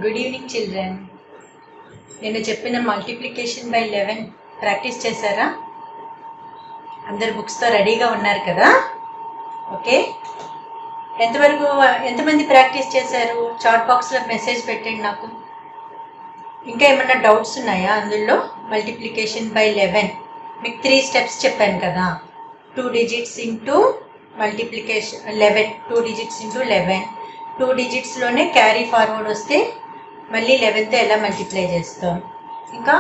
Good evening children. నేను చెప్పిన multiplication by 11 practice చేశారా? అందరు బుక్స్తో రెడీగా ఉన్నారు కదా? ఓకే, ఎంతమంది ప్రాక్టీస్ చేశారు? చాట్ బాక్స్లో మెసేజ్ పెట్టండి నాకు. ఇంకా ఏమన్నా డౌట్స్ ఉన్నాయా అందులో? మల్టిప్లికేషన్ బై 11 మీకు 3 స్టెప్స్ చెప్పాను కదా. 2 digits into multiplication 11, 2 digits into 11, 2 digitsలోనే క్యారీ ఫార్వర్డ్ వస్తే మళ్ళీ 11తో ఎలా మల్టిప్లై చేస్తాం, ఇంకా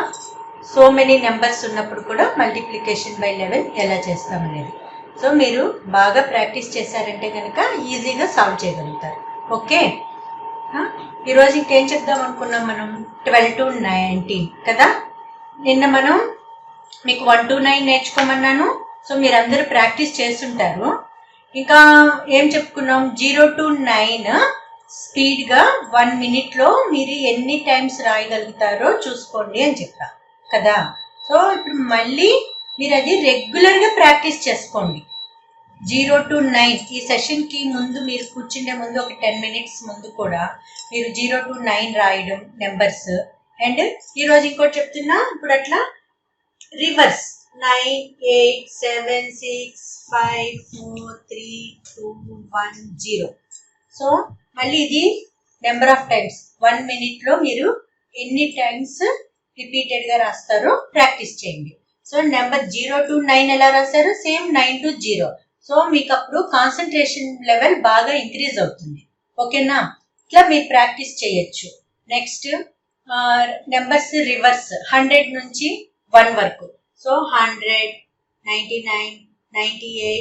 సో మెనీ నెంబర్స్ ఉన్నప్పుడు కూడా మల్టిప్లికేషన్ బై 11 ఎలా చేస్తాం అనేది. సో మీరు బాగా ప్రాక్టీస్ చేశారంటే కనుక ఈజీగా సాల్వ్ చేయగలుగుతారు. ఓకే, ఈరోజు ఇంకేం చెప్దాం అనుకున్నాం మనం? 12 to 19 కదా. నిన్న మనం మీకు 1 to 9 నేర్చుకోమన్నాను. సో మీరందరూ ప్రాక్టీస్ చేస్తుంటారు. ఇంకా ఏం చెప్పుకున్నాం? 0 to 9 స్పీడ్గా 1 minute మీరు ఎన్ని టైమ్స్ రాయగలుగుతారో చూసుకోండి అని చెప్పా కదా. సో ఇప్పుడు మళ్ళీ మీరు అది రెగ్యులర్గా ప్రాక్టీస్ చేసుకోండి. 0 to 9 ఈ సెషన్కి ముందు మీరు కూర్చుండే ముందు ఒక 10 minutes ముందు కూడా మీరు 0 to 9 రాయడం నెంబర్స్. అండ్ ఈరోజు ఇంకోటి చెప్తున్నా, ఇప్పుడు అట్లా రివర్స్ 9, 8, 7, 6, 5, 4, 3, 2, 1, 0. సో మళ్ళీ ఇది నెంబర్ ఆఫ్ టైమ్స్ 1 minute మీరు ఎన్ని టైమ్స్ రిపీటెడ్గా రాస్తారో ప్రాక్టీస్ చేయండి. సో నెంబర్ 0 to 9 ఎలా రాశారు? Same 9 to 0. సో మీకు అప్పుడు కాన్సన్ట్రేషన్ లెవెల్ బాగా ఇంక్రీజ్ అవుతుంది. ఓకేనా? ఇట్లా మీరు ప్రాక్టీస్ చేయొచ్చు. నెక్స్ట్ నెంబర్స్ రివర్స్ 100 నుంచి 1 వరకు. So 100, 99, 98,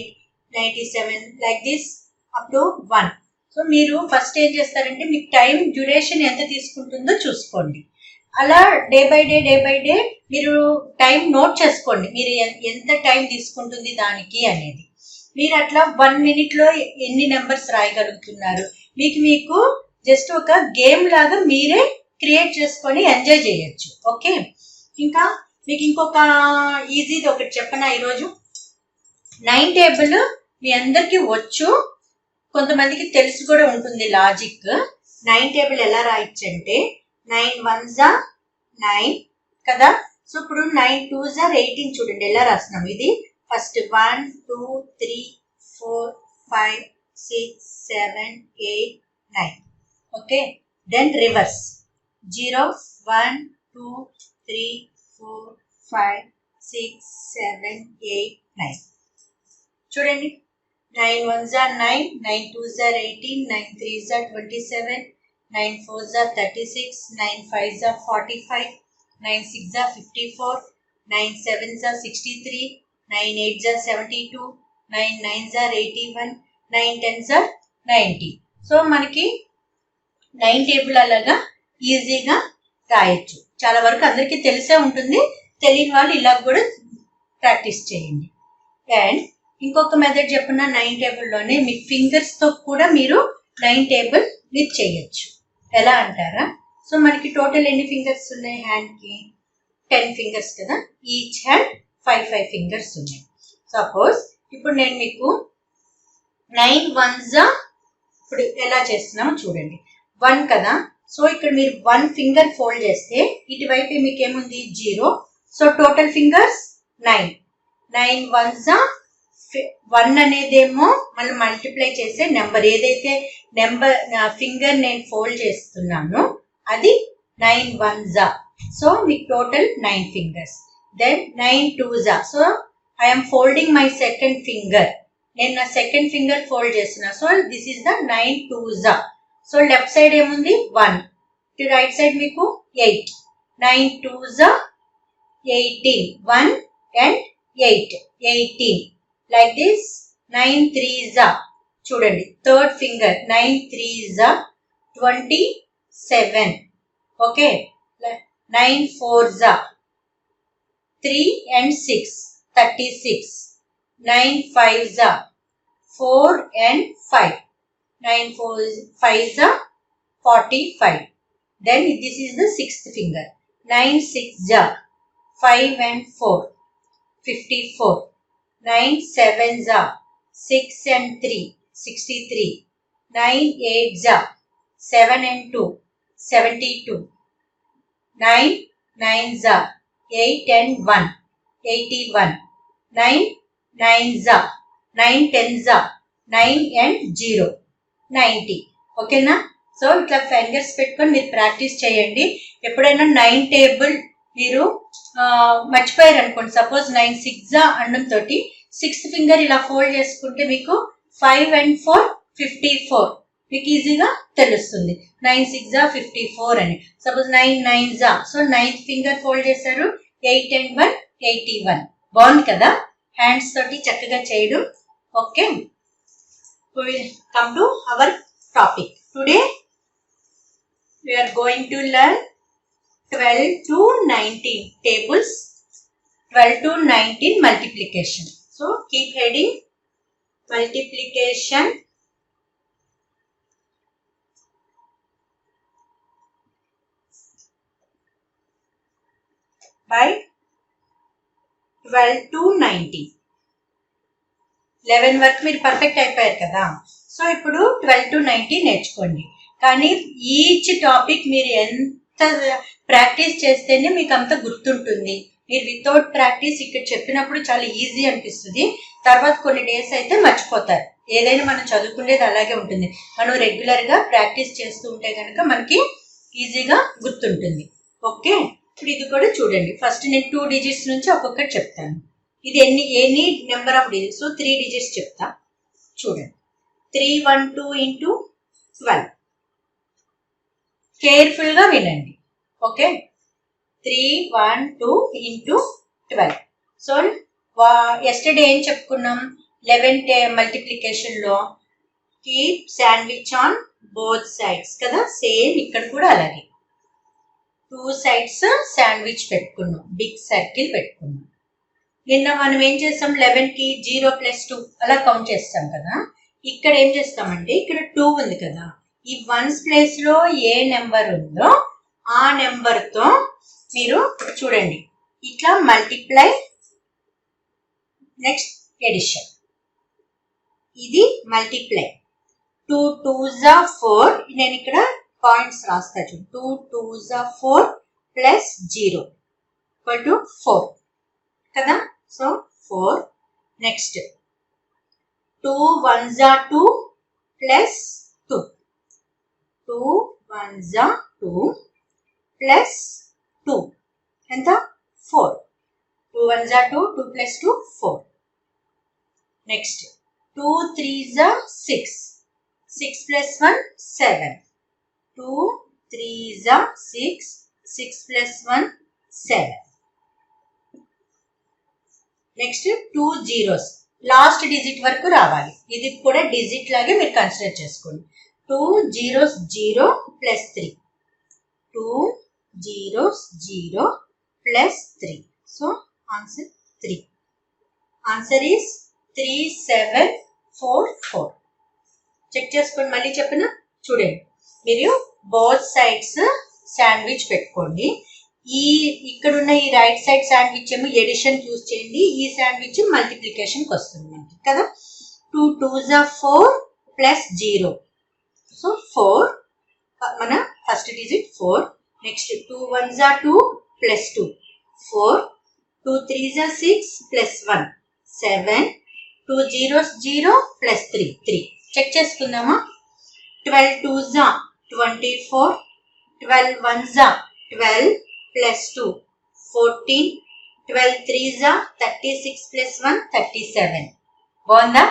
97 like this up to 1. So మీరు ఫస్ట్ ఏం చేస్తారంటే మీకు టైం డ్యూరేషన్ ఎంత తీసుకుంటుందో చూసుకోండి. అలా డే బై డే మీరు టైం నోట్ చేసుకోండి. మీరు ఎంత టైం తీసుకుంటుంది దానికి అనేది. మీరు అట్లా 1 minute ఎన్ని నెంబర్స్ రాయగలుగుతున్నారు మీకు జస్ట్ ఒక గేమ్ లాగా మీరే క్రియేట్ చేసుకొని ఎంజాయ్ చేయొచ్చు. ఓకే, ఇంకా మీకు ఇంకొక ఈజీది ఒకటి చెప్పనా ఈరోజు? 9 table మీ అందరికీ వచ్చు, కొంతమందికి తెలిసి కూడా ఉంటుంది లాజిక్. 9 table ఎలా రాయొచ్చు అంటే 9 1s are 9 కదా. సో ఇప్పుడు 9 2s are 18 చూడండి ఎలా రాస్తున్నాం. ఇది ఫస్ట్ 1 2 3 4 5 6 7 8 9. Okay, then reverse 0 1 2 3 4 5 6 7 8 9. చూడండి 9 1s are 9, 9 2s are 18, 9 3s are 27, 9 4s are 36, 9 5s are 45, 9 6s are 54, 9 7s are 63, 9 8s are 72, 9 9s are 81, 9 10s are 90. So మనకి 9 table అలాగా ఈజీగా రాయొచ్చు. చాలా వరకు అందరికీ తెలిసే ఉంటుంది, తెలియని వాళ్ళు ఇలా కూడా ప్రాక్టీస్ చేయండి. అండ్ ఇంకొక మెథడ్ చెప్పిన 9 table మీ ఫింగర్స్తో కూడా మీరు 9 table మీరు చేయొచ్చు. ఎలా అంటారా? సో మనకి టోటల్ ఎన్ని ఫింగర్స్ ఉన్నాయి? హ్యాండ్కి 10 fingers కదా. ఈచ్ హ్యాండ్ 5 fingers ఉన్నాయి. సపోజ్ ఇప్పుడు నేను మీకు 9 1s ఇప్పుడు ఎలా చేస్తున్నామో చూడండి. 1 కదా. సో ఇక్కడ మీరు 1 finger ఫోల్డ్ చేస్తే ఇటువైపు మీకు ఏముంది? 0. So total fingers 9. 9 1s 1 అనేదేమో మనం మల్టిప్లై చేసే నెంబర్. ఏదైతే నెంబర్ ఫింగర్ నేను ఫోల్డ్ చేస్తున్నానో అది 9 1s. సో మీకు total 9 fingers. Then 9 2s. So I'm folding my second finger. నేను నా సెకండ్ ఫింగర్ ఫోల్డ్ చేస్తున్నా. So this is the 9 2s. So left side ఏముంది? 1. రైట్ సైడ్ మీకు 8. 9 2s 18. 1 and 8 18 like this. 9 3s చూడండి third finger 9 3s 27. Okay, 9 4s 3 and 6 36. 9 5s 4 and 5. 9 5s 45. Then this is the sixth finger. 9 6s 5 and 4 54. 9 7s 6 and 3 63. 9 8s 7 and 2 72. 9 9s are 8 and 1, 81. 9 9s are 9 10s are 9 and 0, 90. ఓకేనా? So ఇట్లా fingers పెట్టుకొని మీరు practice చేయండి. ఎప్పుడైనా 9 table మీరు మర్చిపోయారు అనుకోండి, suppose 9 6 అనడం తోటి 6th ఫింగర్ ఇలా ఫోల్డ్ చేసుకుంటే మీకు 5 and 4 54 మీకు ఈజీగా తెలుస్తుంది. 9 6 54 అని. Suppose 9 9s so 9th finger fold చేశారు, 8 and 1 81. బాగుంది కదా? హ్యాండ్స్ తోటి చక్కగా చేయడం. Okay, come to our topic. Today we are going to learn 12 to 19 tables, 12 to 19 multiplication. So keep heading multiplication by 12 to 19. 11 వరకు మీరు పర్ఫెక్ట్ అయిపోయారు కదా. సో ఇప్పుడు 12 to 19 నేర్చుకోండి. కానీ ఈచ్ టాపిక్ మీరు ఎంత ప్రాక్టీస్ చేస్తేనే మీకు అంత గుర్తుంటుంది. మీరు వితౌట్ ప్రాక్టీస్ ఇక్కడ చెప్పినప్పుడు చాలా ఈజీ అనిపిస్తుంది, తర్వాత కొన్ని డేస్ అయితే మర్చిపోతారు. ఏదైనా మనం చదువుకునేది అలాగే ఉంటుంది. మనం రెగ్యులర్గా ప్రాక్టీస్ చేస్తూ ఉంటే కనుక మనకి ఈజీగా గుర్తుంటుంది. ఓకే, ఇప్పుడు ఇది కూడా చూడండి. ఫస్ట్ నేను 2 digits నుంచి ఒక్కొక్కటి చెప్తాను. ఇది any number of digits, so 3 digits చెప్తా. చూడండి. 312 into 12. కేర్ఫుల్గా వినండి. Okay, 312 into 12. సో ఎస్టర్డే ఏం చెప్పుకున్నాం? 11 మల్టిప్లికేషన్లో keep sandwich on both sides కదా. సేమ్ ఇక్కడ కూడా అలాగే 2 sides శాండ్విచ్ పెట్టుకున్నాం, బిగ్ సర్కిల్ పెట్టుకున్నాం. నిన్న మనం ఏం చేస్తాం? 11కి 0 + 2 అలా కౌంట్ చేస్తాం కదా. ఇక్కడ ఏం చేస్తామంటే ఇక్కడ 2 ఉంది కదా, ఈ 1s ప్లేస్ లో ఏ నెంబర్ ఉందో ఆ నెంబర్తో మీరు చూడండి ఇట్లా మల్టిప్లై, నెక్స్ట్ ఎడిషన్. ఇది మల్టిప్లై. 2 2s are 4. నేను ఇక్కడ పాయింట్స్ రాస్తా చూడు. 2 2s are 4 plus 0 equal to 4 కదా. So 4. Next 2 1s are 2 plus 2. 2 1s are 2 plus 2 ఎంత? 4. 2 1s are 2, 2 plus 2 4. Next 2 3s are 6, 6 plus 1 7. 2 3s are 6, 6 plus 1 7. Next 2 zeros, last digit వరకు రావాలి. ఇది కూడా డిజిట్ లాగే మీరు కన్సిడర్ చేసుకోండి. 2 zeros 0 plus 3. 2 zeros 0 plus 3. So answer 3. Answer is 3744. Check చేసుకోండి. మళ్ళీ చెప్పిన చూడండి. మీరు బోత్ సైడ్స్ శాండ్విచ్ పెట్టుకోండి. ఇక్కడున్న ఈ రైట్ సైడ్ శాండ్విచ్ ఏమో ఎడిషన్ చూస్ చేయండి, ఈ శాండ్విచ్ మల్టిప్లికేషన్కి వస్తుంది మనకి కదా. 2 2s are 4 plus 0. సో 4 మన first digit 4. Next 2 1s are 2 plus 2 4. 2 3s are 6 plus 1 7. 2 zeros 0 plus 3 3. Check చేసుకుందామా? 12 2s are 24. 12 1s are 12 plus 2 14. 12 3s are 36 plus 1 37. బాగుందా?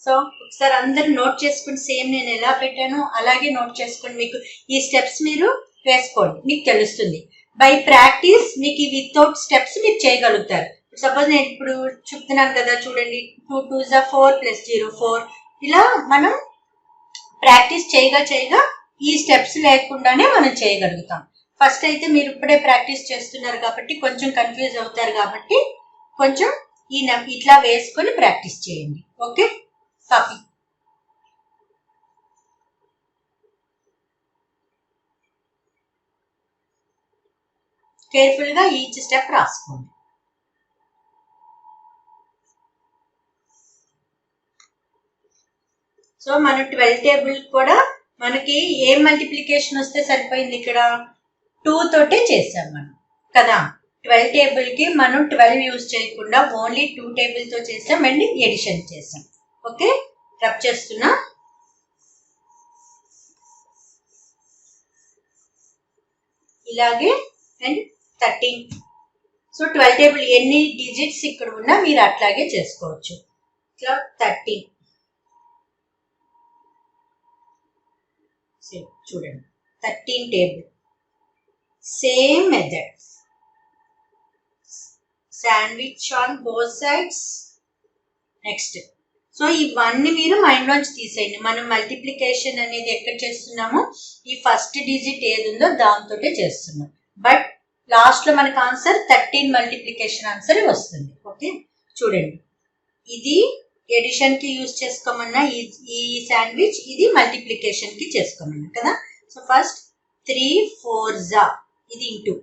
సో ఒకసారి అందరూ నోట్ చేసుకోండి. సేమ్ నేను ఎలా పెట్టానో అలాగే నోట్ చేసుకోండి. మీకు ఈ స్టెప్స్ మీరు వేసుకోండి, మీకు తెలుస్తుంది. బై ప్రాక్టీస్ మీకు ఈ వితౌట్ స్టెప్స్ మీరు చేయగలుగుతారు. సపోజ్ నేను ఇప్పుడు చెప్తున్నాను కదా, చూడండి. 2 2s are 4 plus 0 4. ఇలా మనం ప్రాక్టీస్ చేయగా ఈ స్టెప్స్ లేకుండానే మనం చేయగలుగుతాం. ఫస్ట్ అయితే మీరు ఇప్పుడే ప్రాక్టీస్ చేస్తున్నారు కాబట్టి కొంచెం కన్ఫ్యూజ్ అవుతారు, కాబట్టి కొంచెం ఇట్లా వేసుకొని ప్రాక్టీస్ చేయండి. Okay, copy. కేర్ఫుల్గా ఈచ్ స్టెప్ రాసుకోండి. సో మనం 12 టేబుల్ కూడా మనకి ఏం మల్టిప్లికేషన్ వస్తే సరిపోయింది, ఇక్కడ 2 తోటే చేసాం మనం కదా. 12 టేబుల్కి మనం 12 యూజ్ చేయకుండా ఓన్లీ 2 టేబుల్తో చేసాం అండ్ ఎడిషన్ చేసాం. ఓకే, రబ్ చేస్తున్నా. ఇలాగే అండ్ 13. సో 12 టేబుల్ ఎన్ని డిజిట్స్ ఇక్కడ ఉన్నా మీరు అట్లాగే చేసుకోవచ్చు. ఇట్లా 13 చూడండి, 13 table. Same method, sandwich on both sides. Next, so ఇవన్నీ మీరు మైండ్లోంచి తీసేయండి. మనం మల్టిప్లికేషన్ అనేది ఎక్కడ చేస్తున్నామో ఈ ఫస్ట్ డిజిట్ ఏది ఉందో దాంతోటే చేస్తున్నాం. బట్ లాస్ట్లో మనకు ఆన్సర్ 13 మల్టిప్లికేషన్ ఆన్సర్ వస్తుంది. ఓకే, చూడండి, ఇది ఎడిషన్కి యూజ్ చేసుకోమన్నా ఈ శాండ్విచ్, ఇది మల్టిప్లికేషన్కి చేసుకోమన్నా కదా. సో ఫస్ట్ 3 4s ఇది ఇంటూ,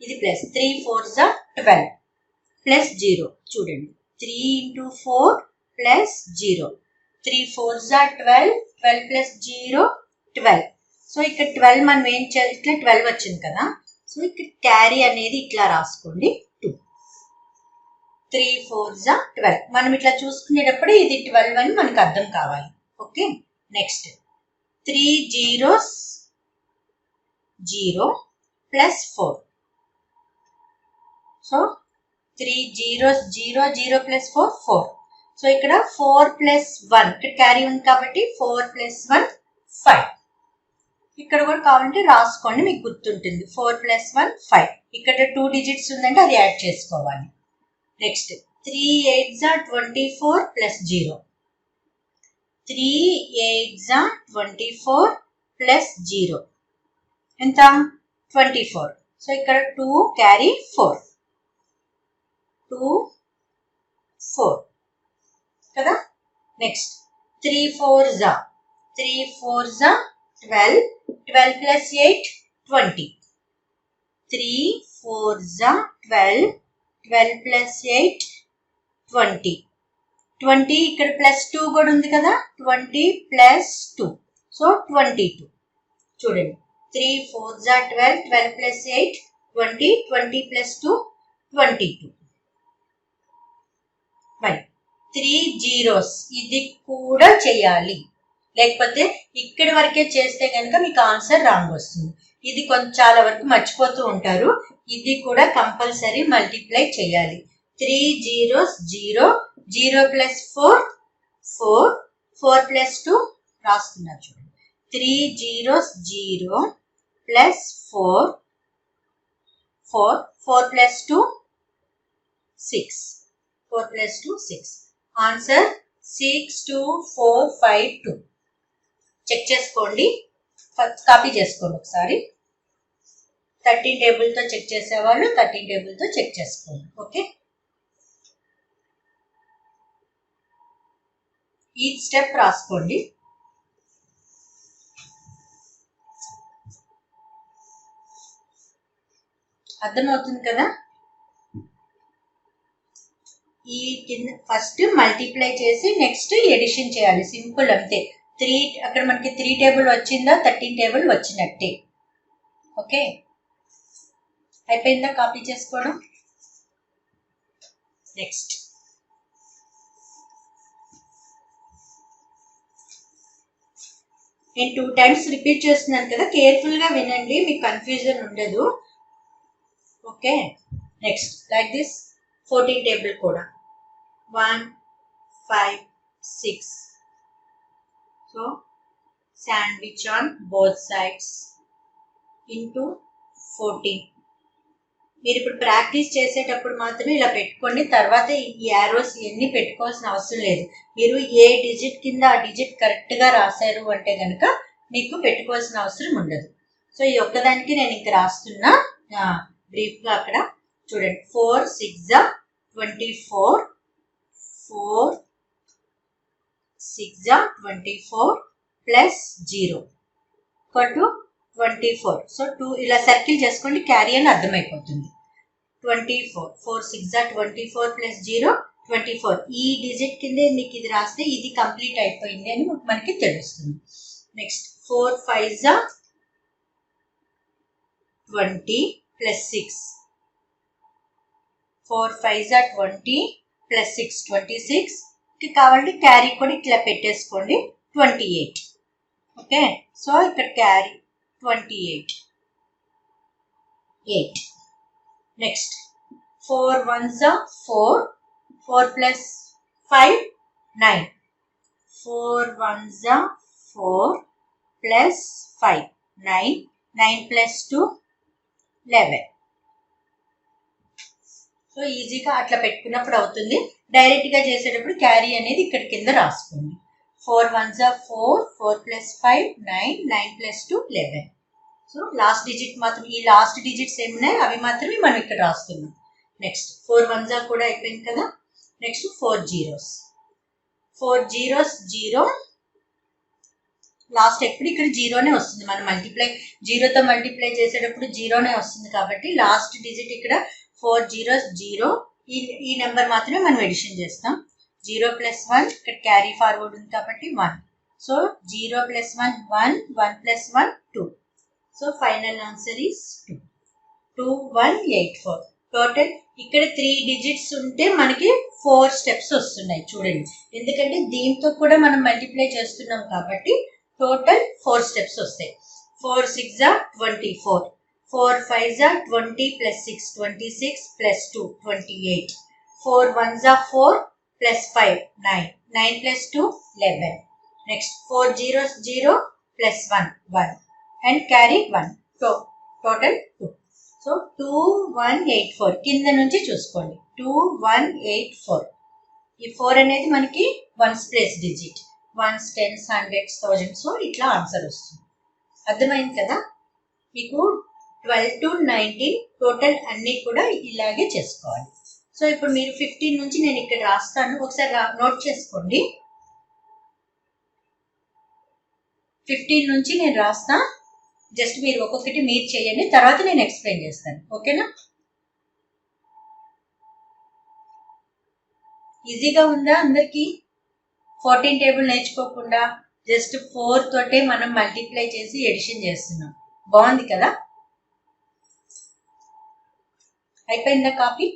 ఇది ప్లస్ 3 4s 12 ప్లస్ 0. చూడండి, 3 into 4 plus 0, 3 4s 12, 12 plus 0 12. So ఇక్కడ 12 మనం ఏం చేయాలి, ఇట్లా 12 వచ్చింది కదా. సో ఇక్కడ క్యారీ అనేది ఇట్లా రాసుకోండి, 2. 3 4s 12. మనం ఇట్లా చూసుకునేటప్పుడు ఇది 12 అని మనకు అర్థం కావాలి. Okay, next 3 zeros 0 plus 4. So 3 zeros 0 0 plus 4 4. So ఇక్కడ 4 ప్లస్ 1, ఇక్కడ క్యారీ ఉంది కాబట్టి 4 ప్లస్ 1 5. ఇక్కడ కూడా కావాలంటే రాసుకోండి, మీకు గుర్తుంటుంది. 4 ప్లస్ 1 5. ఇక్కడ 2 డిజిట్స్ ఉందంటే అది యాడ్ చేసుకోవాలి. Next 3 8s 24 plus 0, 3 8s 24 plus 0 ఎంత, 24. సో ఇక్కడ 2 క్యారీ 4, 2 4 కదా. Next 3 4s 12, 12 plus 8 20, 3 4s 12, 12 plus 8 20, 20 ఇక్కడ ప్లస్ 2 కూడా ఉంది కదా, 20 ప్లస్ 2, సో 22. చూడండి, 3 4s 12, 12 ప్లస్ 8 20, 20 ప్లస్ 2 22. మరి 3 zeros ఇది కూడా చేయాలి, లేకపోతే ఇక్కడి వరకే చేస్తే కనుక మీకు ఆన్సర్ రాంగ్ వస్తుంది. ఇది చాలా వరకు మర్చిపోతూ ఉంటారు. ఇది కూడా కంపల్సరీ మల్టిప్లై చేయాలి. 3 zeros 0, 0 ప్లస్ 4 4, 4 ప్లస్ 2 రాస్తున్నారు చూడండి. 3 zeros 0 plus 4 4, 4 plus 2 6, 4 plus 2 6. Answer 62452. Check చేసుకోండి, కాపీ చేసుకోండి ఒకసారి. 13 టేబుల్తో చెక్ చేసేవాళ్ళు 13 టేబుల్తో చెక్ చేసుకోండి. ఓకే, ఈ స్టెప్ రాసుకోండి. అర్థమవుతుంది కదా. ఈ కింద ఫస్ట్ మల్టిప్లై చేసి నెక్స్ట్ ఎడిషన్ చేయాలి, సింపుల్ అంతే. 3 అక్కడ మనకి 3 టేబుల్ వచ్చిందా, 13 టేబుల్ వచ్చినట్టే. ఓకే, అయిపోయిందా కాపీ చేసుకోవడం. నెక్స్ట్ నేను 2 times రిపీట్ చేస్తున్నాను కదా, కేర్ఫుల్గా వినండి, మీకు కన్ఫ్యూజన్ ఉండదు. Okay, next like this 14 table కూడా 1 5 6. So sandwich on both sides into 14. మీరు ఇప్పుడు ప్రాక్టీస్ చేసేటప్పుడు మాత్రమే ఇలా పెట్టుకోండి, తర్వాత ఈ యారోస్ ఇవన్నీ పెట్టుకోవాల్సిన అవసరం లేదు. మీరు ఏ డిజిట్ కింద ఆ డిజిట్ కరెక్ట్గా రాశారు అంటే కనుక మీకు పెట్టుకోవాల్సిన అవసరం ఉండదు. సో ఈ ఒక్కదానికి నేను ఇంక రాస్తున్నా బ్రీఫ్గా. అక్కడ చూడండి, 4 6 24, 4 6 24 ప్లస్ 0 24. సో 2 ఇలా సర్కిల్ చేసుకోండి, క్యారీ అని అర్థమైపోతుంది. 24, 4 6 24 ప్లస్ 0 24. ఈ డిజిట్ కిందే మీకు ఇది రాస్తే ఇది కంప్లీట్ అయిపోయింది అని మనకి తెలుస్తుంది. నెక్స్ట్ 4 5 జా 20 ప్లస్ 6. 4 5 జా 20 ప్లస్ 6 26. కావాలంటే క్యారీ కూడా ఇట్లా పెట్టేసుకోండి 28. ఓకే, సో ఇక్కడ క్యారీ 28 8. నెక్స్ట్ 4 1 జా 4. 4 ప్లస్ 5 9. 4 1 జా 4 ప్లస్ 5 9. 9 ప్లస్ 2 11. సో ఈజీగా అట్లా పెట్టుకున్నప్పుడు అవుతుంది. డైరెక్ట్గా చేసేటప్పుడు క్యారీ అనేది ఇక్కడ కింద రాసుకోండి. 4 1 జా 4. 4 plus 5 9. 9 plus 2 11. So last digit మాత్రం, ఈ లాస్ట్ డిజిట్స్ ఏమున్నాయి అవి మాత్రమే మనం ఇక్కడ రాస్తున్నాం. నెక్స్ట్ 4 1 జా కూడా అయిపోయింది కదా. Next 4 zeros. 4 జీరోస్ 0. లాస్ట్ ఎప్పుడు ఇక్కడ జీరోనే వస్తుంది. మనం మల్టిప్లై జీరోతో మల్టిప్లై చేసేటప్పుడు జీరోనే వస్తుంది కాబట్టి లాస్ట్ డిజిట్ ఇక్కడ 4 జీరోస్ 0. ఈ నెంబర్ మాత్రమే మనం ఎడిషన్ చేస్తాం. 0 ప్లస్ 1 ఇక్కడ క్యారీ ఫార్వర్డ్ ఉంది కాబట్టి 1. So 0 plus 1 1. 1 plus 1 2. So final answer is 2. 2184. Total ఇక్కడ 3 డిజిట్స్ ఉంటే మనకి 4 స్టెప్స్ వస్తున్నాయి చూడండి. ఎందుకంటే దీంతో కూడా మనం మల్టిప్లై చేస్తున్నాం కాబట్టి టోటల్ 4 స్టెప్స్ వస్తాయి. 4 6 జా 24. 4 5 జా 20 ప్లస్ 6 26 ప్లస్ 2 28. 4 1 జా 4 plus 5 9. 9 plus 2 11. Next 4 zeros 0 plus 1 1 and carry 1. Total 2. So 2184 కింద నుంచి చూసుకోండి. 2184. ఈ 4 అనేది మనకి ones place digit. 1s 10s 100s 1000s. So ఇట్లా ఆన్సర్ వస్తుంది. అర్థమైంది కదా మీకు. 12 to 19 టోటల్ అన్నీ కూడా ఇలాగే చేసుకోవాలి. సో ఇప్పుడు మీరు 15 నుంచి నేను ఇక్కడ రాస్తాను, ఒకసారి నోట్ చేసుకోండి. 15 నుంచి నేను రాస్తా, జస్ట్ మీరు ఒక్కొక్కటి మీరు చేయండి, తర్వాత నేను ఎక్స్ప్లెయిన్ చేస్తాను. ఓకేనా? ఈజీగా ఉందా అందరికి? 14 టేబుల్ నేర్చుకోకుండా జస్ట్ 4 తోటే మనం మల్టిప్లై చేసి ఎడిషన్ చేస్తున్నాం. బాగుంది కదా? అయిపోయిందా కాపీ?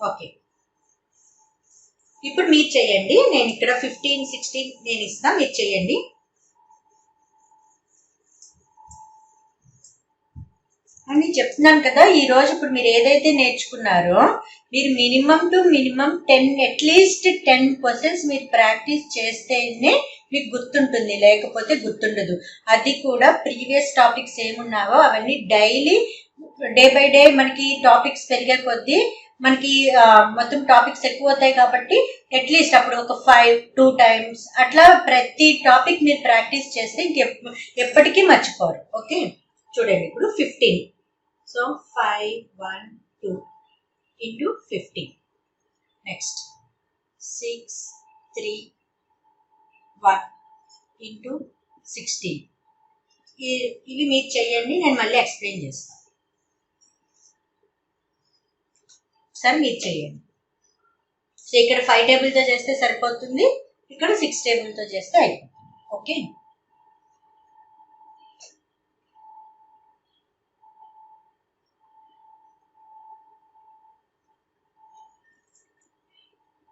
ఓకే, ఇప్పుడు మీరు చేయండి. నేను ఇక్కడ 15 16 నేను ఇస్తా, మీరు చేయండి. అని చెప్తున్నాను కదా, ఈ రోజు ఇప్పుడు మీరు ఏదైతే నేర్చుకున్నారో మీరు minimum to minimum 10 at least 10 questions మీరు ప్రాక్టీస్ చేస్తేనే మీకు గుర్తుంటుంది, లేకపోతే గుర్తుండదు. అది కూడా ప్రీవియస్ టాపిక్స్ ఏమున్నావో అవన్నీ డైలీ డే బై డే మనకి టాపిక్స్ పెరిగే కొద్దీ మనకి మొత్తం టాపిక్స్ ఎక్కువ అవుతాయి కాబట్టి అట్లీస్ట్ అప్పుడు ఒక 2 times అట్లా ప్రతి టాపిక్ మీరు ప్రాక్టీస్ చేస్తే ఎప్పటికీ మర్చిపోరు. ఓకే, చూడండి ఇప్పుడు 15. So 5 1 2 into 15. Next 6 3 1 into 16. ఇవి మీరు చేయండి, నేను మళ్ళీ ఎక్స్ప్లెయిన్ చేస్తాను. సరే మీరు చేయండి. సో ఇక్కడ 5 టేబుల్తో చేస్తే సరిపోతుంది, ఇక్కడ 6 టేబుల్తో చేస్తే అయిపోతుంది. Okay,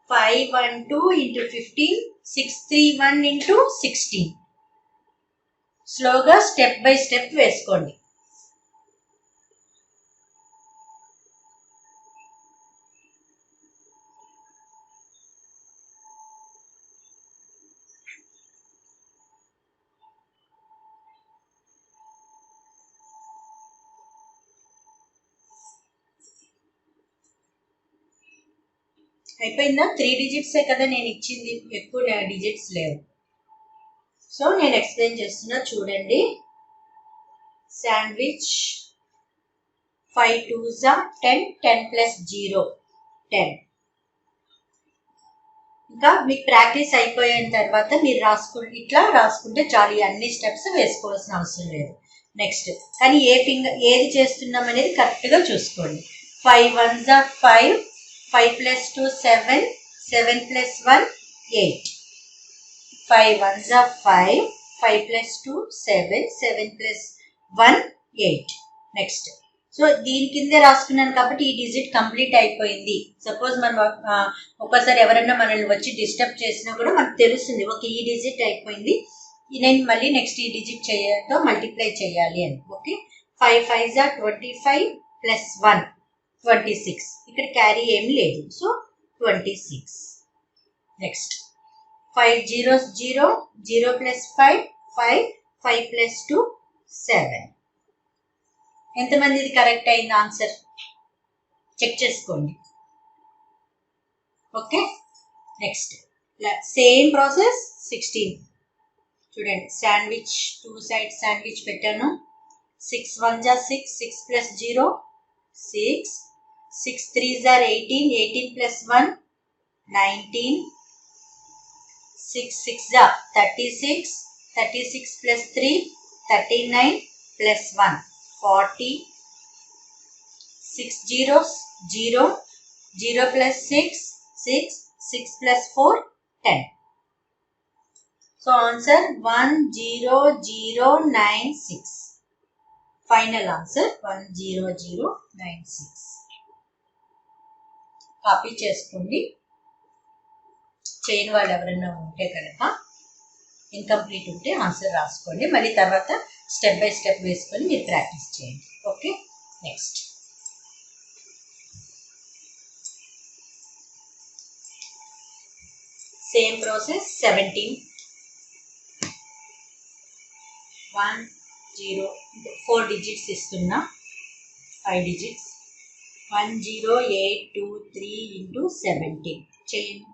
five 1 2 into 15, 6 3 1 into 16. స్లోగా స్టెప్ బై స్టెప్ వేసుకోండి. అయిపోయిందా? 3 digits కదా నేను ఇచ్చింది, ఎక్కువ డిజిట్స్ లేవు. సో నేను ఎక్స్ప్లెయిన్ చేస్తున్నా చూడండి. Sandwich 5 2s 10, 10 plus 0 10. ఇంకా మీకు ప్రాక్టీస్ అయిపోయిన తర్వాత మీరు ఇట్లా రాసుకుంటే చాలు, అన్ని స్టెప్స్ వేసుకోవాల్సిన అవసరం లేదు. నెక్స్ట్ కానీ ఏది చేస్తున్నాం అనేది కరెక్ట్గా చూసుకోండి. 5 1s 5, 5 plus 2 7, 7 plus 1 8. 5 1s are 5, 5 plus 2 7, 7 plus 1 8. Next so దీని కిందే రాసుకున్నాను కాబట్టి ఈ డిజిట్ కంప్లీట్ అయిపోయింది. సపోజ్ మనం ఒక్కసారి ఎవరైనా మనల్ని వచ్చి డిస్టర్బ్ చేసినా కూడా మనకు తెలుస్తుంది ఓకే ఈ డిజిట్ అయిపోయింది, నేను మళ్ళీ నెక్స్ట్ ఈ డిజిట్ చేయతో మల్టిప్లై చేయాలి అని. Okay 5 5s are 25 plus 1 26. ఇక్కడ క్యారీ ఏమి లేదు so 26. Next 5 0s 0, 0 plus 5 5, 5 plus 2 7. ఎంతమంది ఇది కరెక్ట్ అయింది ఆన్సర్ చెక్ చేసుకోండి. Okay next same process 16. చూడండి శాండ్విచ్ 2 సైడ్ శాండ్విచ్ పెట్టాను. 6 1s are 6, 6 plus 0 6, 6 3s are 18, 18 plus 1 19, 6 6s are 36, 36 plus 3 39 plus 1 40, 6 zeros 0, 0 plus 6 6, 6 plus 4 10. So answer 10096. Final answer 10096. Copy చేసుకోండి. చేయని వాళ్ళు ఎవరైనా ఉంటే కనుక ఇన్కంప్లీట్ ఉంటే ఆన్సర్ రాసుకోండి. మళ్ళీ తర్వాత స్టెప్ బై స్టెప్ వేసుకొని మీరు ప్రాక్టీస్ చేయండి. Okay next same process 17. 1 0 4 digits ఇస్తున్నా 5 డిజిట్స్ 10823 into 17 చేయండి.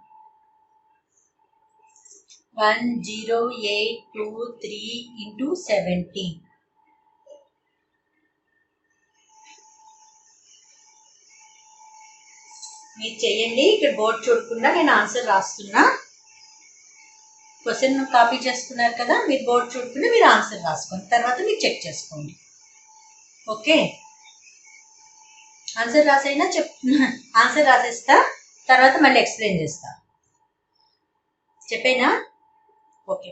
10823 into 17. మీరు చేయండి. ఇక్కడ బోర్డు చూడకుండా నేను ఆన్సర్ రాస్తున్నా. క్వశ్చన్ కాపీ చేసుకున్నారు కదా, మీరు బోర్డు చూడకుండా మీరు ఆన్సర్ రాసుకోండి. తర్వాత మీరు చెక్ చేసుకోండి. ఓకే ఆన్సర్ రాసైనా ఆన్సర్ రాసేస్తా, తర్వాత మళ్ళీ ఎక్స్ప్లెయిన్ చేస్తా. చెప్పేనా? ఓకే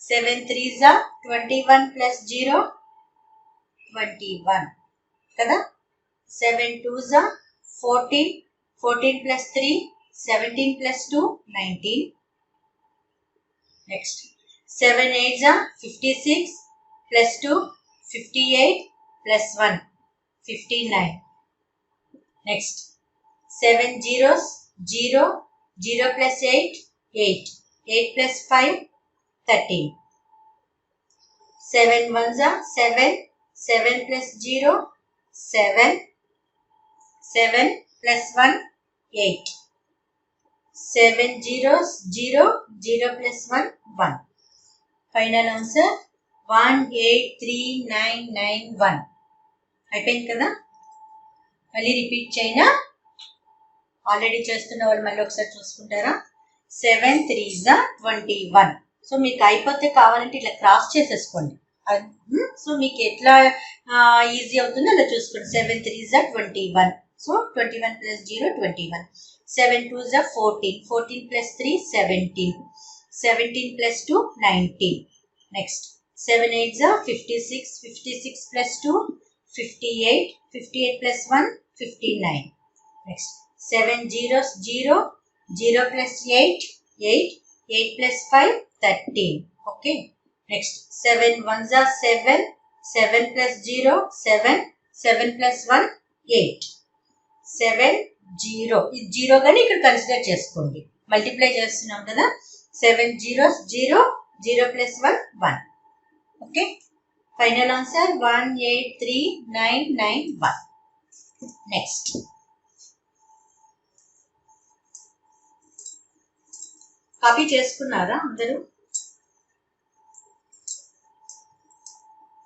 7 3s are 21 plus 0 21 కదా. 7 2s are 14, 14 plus 3 17 plus 2 19. Next 7 8s are 56 plus 2 58 plus 1 59. Next 7 zeros 0, 0 plus 8 8, 8 plus 5 13. 7 1s are 7, 7 plus 0 7, 7 plus 1 8. 7 zeros 0, 0 plus 1 1. Final answer 18391. అయిపోయింది కదా. మళ్ళీ రిపీట్ చేయనా? ఆల్రెడీ చేస్తున్న వాళ్ళు మళ్ళీ ఒకసారి చూసుకుంటారా? 7 3s are 21. సో మీకు అయిపోతే కావాలంటే ఇట్లా క్రాస్ చేసేసుకోండి. సో మీకు ఎట్లా ఈజీ అవుతుందో అలా చూసుకోండి. 7 3s are 21. So 21 plus 0 21. 7 2s are 14, 14 plus 3 17, 17 plus 2 19. Next 7 8s are 56, 56 plus 2 58, 58 plus 1 59. Next 7 zeros 0, 0 plus 8 8, 8 plus 5 13. Okay. Next 7 1s are 7, 7 plus 0 7, 7 plus 1 8. 7 0 ఇది 0 గాని ఇక్కడ కన్సిడర్ చేసుకోండి. మల్టిప్లై చేస్తున్నాం కదా. 7 zeros 0, 0 plus 1 1. Okay final answer 18391. Next copy చేసుకున్నారా అందరూ?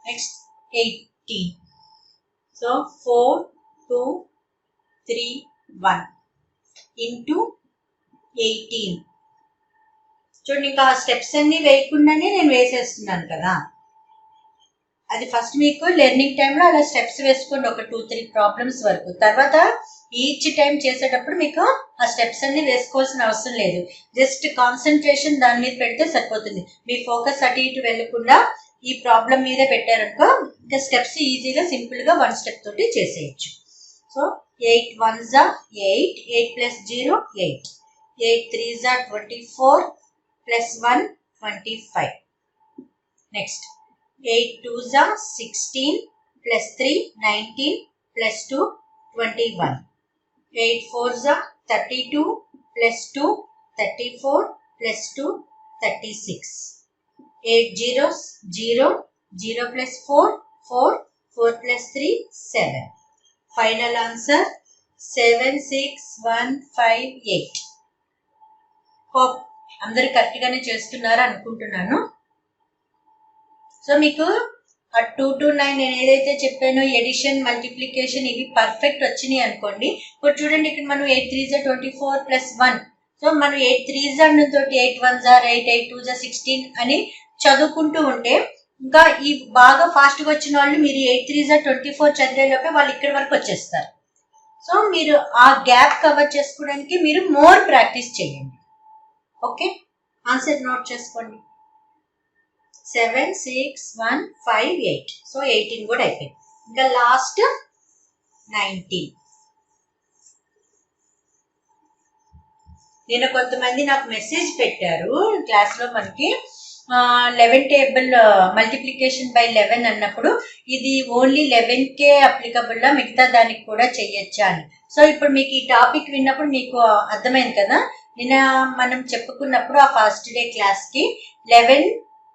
Next 18. So 4 2 3 1 into 18. చూడండి ఇంకా స్టెప్స్ అన్ని వేయకుండానే నేను వేసేస్తున్నాను కదా. అది ఫస్ట్ మీకు లెర్నింగ్ టైంలో అలా స్టెప్స్ వేసుకోండి ఒక 2 3 ప్రాబ్లమ్స్ వరకు. తర్వాత ఈచ్ టైం చేసేటప్పుడు మీకు ఆ స్టెప్స్ అన్ని వేసుకోవాల్సిన అవసరం లేదు. జస్ట్ కాన్సన్ట్రేషన్ దాని మీద పెడితే సరిపోతుంది. మీ ఫోకస్ అటు ఇటు వెళ్ళకుండా ఈ ప్రాబ్లం మీదే పెట్టారనుకో ఇంకా స్టెప్స్ ఈజీగా సింపుల్గా 1 స్టెప్ తోటి చేసేయచ్చు. So 8 1s are 8, 8 plus 0 8, 8 3s are 24 plus 1 25. Next 8 2s are 16 plus 3 19 plus 2 21. 8 4s are 32 plus 2 34 plus 2 36. 8 zeros 0, 0 plus 4 4, 4 plus 3 7. Final answer 7 6 1 5 8. Hope అందరు కరెక్ట్గానే చేస్తున్నారు అనుకుంటున్నాను. సో మీకు ఆ 2 to 9 నేను ఏదైతే చెప్పానో ఎడిషన్ మల్టిప్లికేషన్ ఇవి పర్ఫెక్ట్ వచ్చినాయి అనుకోండి. ఇప్పుడు చూడండి ఇక్కడ మనం 8 3s are 24 plus 1. సో మనం 8 3s are తోటి 8 1s are 8, 8 2s are 16 అని చదువుకుంటూ ఉంటే ఇంకా ఈ బాగా ఫాస్ట్గా వచ్చిన వాళ్ళు మీరు 8 3s are 24 చదివేలోపే వాళ్ళు ఇక్కడి వరకు వచ్చేస్తారు. సో మీరు ఆ గ్యాప్ కవర్ చేసుకోవడానికి మీరు మోర్ ప్రాక్టీస్ చేయండి. ఓకే, ఆన్సర్ నోట్ చేసుకోండి. 7 6 1 5 8. సో 18 కూడా అయిపోయింది. ఇంకా లాస్ట్ 19. నేను కొంతమంది నాకు మెసేజ్ పెట్టారు క్లాస్లో మనకి 11 టేబుల్ మల్టిప్లికేషన్ బై 11 అన్నప్పుడు ఇది ఓన్లీ 11కే అప్లికబుల్లా మిగతా దానికి కూడా చెయ్యొచ్చా అని. సో ఇప్పుడు మీకు ఈ టాపిక్ విన్నప్పుడు మీకు అర్థమైంది కదా. నిన్న మనం చెప్పుకున్నప్పుడు ఆ ఫస్ట్ డే క్లాస్కి 11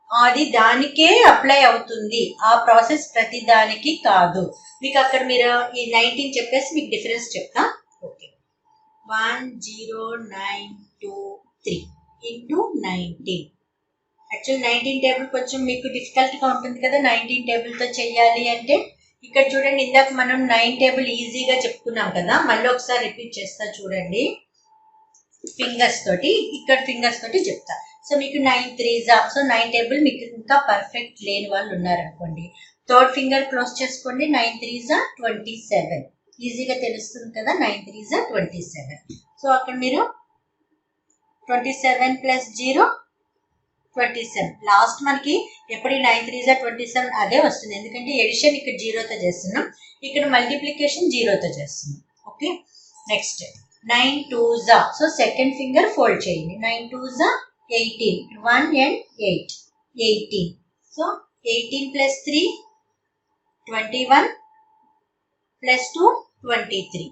అది దానికే అప్లై అవుతుంది, ఆ ప్రాసెస్ ప్రతి దానికి కాదు. మీకు అక్కడ మీరు ఈ 19 చెప్పేసి మీకు డిఫరెన్స్ చెప్తా. Okay, 1 0 9 2 3 into 19. యాక్చువల్ 19 టేబుల్ కొంచెం మీకు డిఫికల్ట్గా ఉంటుంది కదా 19 టేబుల్తో చెయ్యాలి అంటే. ఇక్కడ చూడండి, ఇందాక మనం 9 టేబుల్ ఈజీగా చెప్పుకున్నాం కదా. మళ్ళీ ఒకసారి రిపీట్ చేస్తా చూడండి. ఫింగర్స్ తోటి ఇక్కడ ఫింగర్స్ తోటి చెప్తా. సో మీకు 9 3s are, సో 9 టేబుల్ మీకు ఇంకా పర్ఫెక్ట్ లేని వాళ్ళు ఉన్నారనుకోండి, థర్డ్ ఫింగర్ క్లోజ్ చేసుకోండి. 9 3s are 27. ఈజీగా తెలుస్తుంది కదా 9 3s are 27. సో అక్కడ మీరు 27 ప్లస్ 0 27. లాస్ట్ మనకి ఎప్పుడు 9 3s are 27 అదే వస్తుంది, ఎందుకంటే ఎడిషన్ ఇక్కడ 0తో చేస్తున్నాం, ఇక్కడ మల్టిప్లికేషన్ 0తో చేస్తున్నాం. Okay, next 9 2s are, so second finger fold చేయండి. 9 2s are 18, 1 and 8 18. సో 18 plus 3 21 plus 2 23.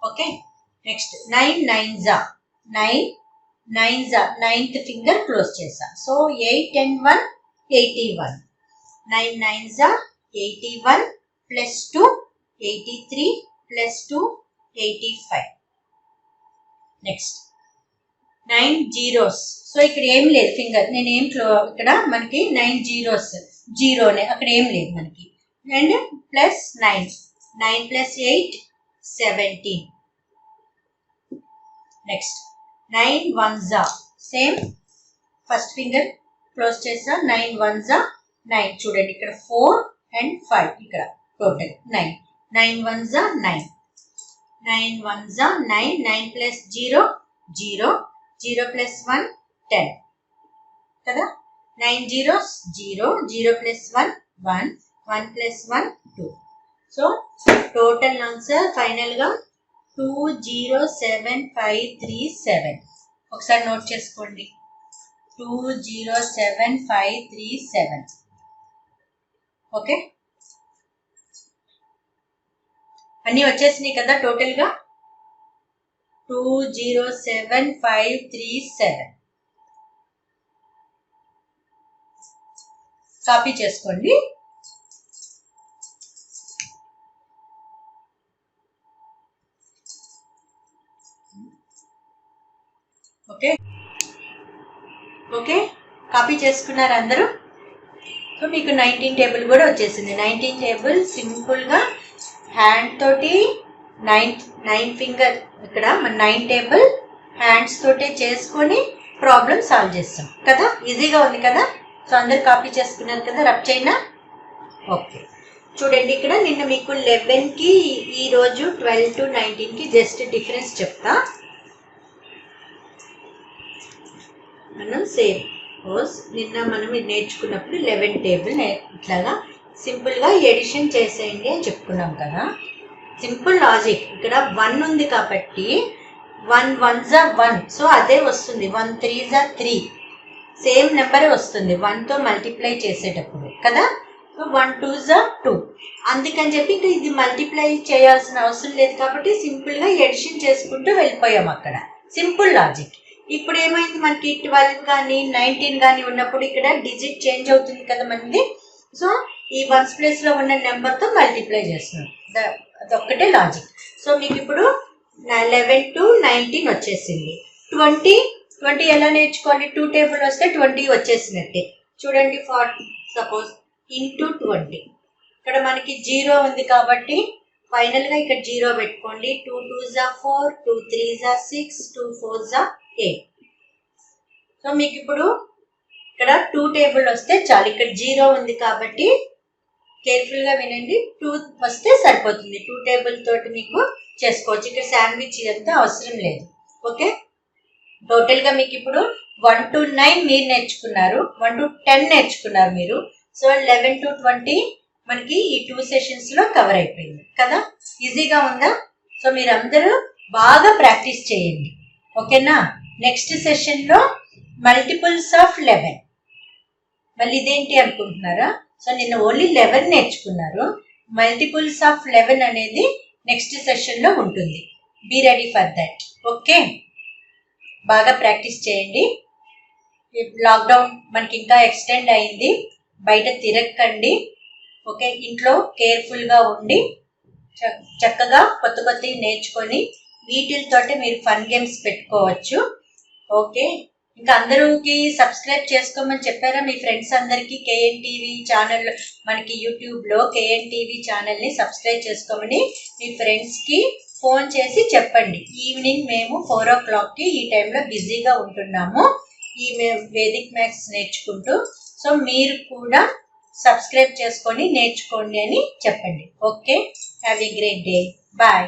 Okay, next 9 9s are 9 9s are, ninth finger close చేసా. So 8 and 1 81. 9 9s are 81 plus 2 83 plus 2 85. Next 9 zeros. So ఇక్కడ ఏం లేదు finger, నేను ఏం ఇక్కడ మనకి 9 zeros జీరోనే, అక్కడ ఏం లేదు మనకి. And plus 9 9 plus 8 17. Next 9 1s are, same first finger close చేసా. 9 1s are 9. చూడండి ఇక్కడ 4 and 5 ఇక్కడ total 9. 9 1s are 9. 9 1s are 9. 9 plus 0 0, 0 plus 1 10 కదా. 9 zeros 0, 0 plus 1 1, 1 plus 1 2. So total answer ఫైనల్గా 207537. ఒకసారి నోట్ చేసుకోండి, 207537. ఓకే, అన్నీ వచ్చేసినాయి కదా టోటల్గా 207537. కాపీ చేసుకోండి. ఓకే ఓకే, కాపీ చేసుకున్నారు అందరూ. సో మీకు 19 టేబుల్ కూడా వచ్చేసింది. 19 టేబుల్ సింపుల్గా హ్యాండ్ తోటి 9 ఫింగర్ ఇక్కడ మన 9 టేబుల్ హ్యాండ్స్ తోటే చేసుకొని ప్రాబ్లం సాల్వ్ చేస్తాం కదా. ఈజీగా ఉంది కదా. సో అందరు కాపీ చేసుకున్నారు కదా, రబ్ చేయనా. ఓకే, చూడండి ఇక్కడ నిన్న మీకు 11కి ఈరోజు 12 to 19కి జస్ట్ డిఫరెన్స్ చెప్తా. మనం సేమ్ నిన్న మనం నేర్చుకున్నప్పుడు 11 టేబుల్ ఇట్లాగా సింపుల్గా ఎడిషన్ చేసేయండి అని చెప్పుకున్నాం కదా. Simple logic. ఇక్కడ 1 ఉంది కాబట్టి 1 1s are 1, సో అదే వస్తుంది. 1 3s are 3, సేమ్ నెంబరే వస్తుంది 1తో మల్టిప్లై చేసేటప్పుడు కదా. సో 1 2s are 2, అందుకని చెప్పి ఇంకా ఇది మల్టిప్లై చేయాల్సిన అవసరం లేదు కాబట్టి సింపుల్గా ఎడిషన్ చేసుకుంటూ వెళ్ళిపోయాం అక్కడ. Simple logic. ఇప్పుడు ఏమైంది, మనకి 12 కానీ 19 కానీ ఉన్నప్పుడు ఇక్కడ డిజిట్ చేంజ్ అవుతుంది కదా మనది. సో ఈ 1s ప్లేస్లో ఉన్న నెంబర్తో మల్టిప్లై చేస్తున్నాం, అదొక్కటే లాజిక్. సో మీకు ఇప్పుడు 11 to 19 వచ్చేసింది. 20 ఎలా నేర్చుకోవాలి, 2 టేబుల్ వస్తే 20 వచ్చేసినట్టే. చూడండి, 40 సపోజ్ ఇంటూ 20. ఇక్కడ మనకి 0 ఉంది కాబట్టి ఫైనల్గా ఇక్కడ 0 పెట్టుకోండి. 2 2s are 4, 2 3s are 6, 2 4s are 8. So మీకు ఇప్పుడు ఇక్కడ 2 టేబుల్ వస్తే చాలు. ఇక్కడ 0 ఉంది కాబట్టి కేర్ఫుల్గా వినండి, 2 వస్తే సరిపోతుంది. 2 టేబుల్ తోటి మీకు చేసుకోవచ్చు. ఇక్కడ శాండ్విచ్ ఇదంతా అవసరం లేదు. ఓకే, టోటల్గా మీకు ఇప్పుడు 1 to 9 మీరు నేర్చుకున్నారు, 1 to 10 నేర్చుకున్నారు మీరు. సో 11 to 20 మనకి ఈ 2 సెషన్స్లో కవర్ అయిపోయింది కదా. ఈజీగా ఉందా? సో మీరందరూ బాగా ప్రాక్టీస్ చేయండి, ఓకేనా. నెక్స్ట్ సెషన్లో మల్టిపుల్స్ ఆఫ్ 11. మళ్ళీ ఇదేంటి అనుకుంటున్నారా? సో నిన్న ఓన్లీ 11 నేర్చుకున్నారు. మల్టిపుల్స్ ఆఫ్ 11 అనేది నెక్స్ట్ సెషన్లో ఉంటుంది. Be ready for that. Okay, బాగా ప్రాక్టీస్ చేయండి. లాక్డౌన్ మనకి ఇంకా ఎక్స్టెండ్ అయింది, బయట తిరగకండి. ఓకే, ఇంట్లో కేర్ఫుల్గా ఉండి చక్కగా కొత్త కొత్తవి నేర్చుకొని వీటితోటి మీరు ఫన్ గేమ్స్ పెట్టుకోవచ్చు. ఓకే, ఇంకా అందరికి సబ్స్క్రైబ్ చేసుకోమని చెప్పారా మీ ఫ్రెండ్స్ అందరికీ? కేఎన్ టీవీ ఛానల్ మనకి యూట్యూబ్లో కేఎన్ టీవీ ఛానల్ని సబ్స్క్రైబ్ చేసుకోమని మీ ఫ్రెండ్స్కి ఫోన్ చేసి చెప్పండి. ఈవినింగ్ మేము 4 o'clockకి ఈ టైంలో బిజీగా ఉంటున్నాము, ఈ వేదిక్ మ్యాథ్స్ నేర్చుకుంటూ. సో మీరు కూడా సబ్స్క్రైబ్ చేసుకొని నేర్చుకోండి అని చెప్పండి. Okay, have a great day. Bye.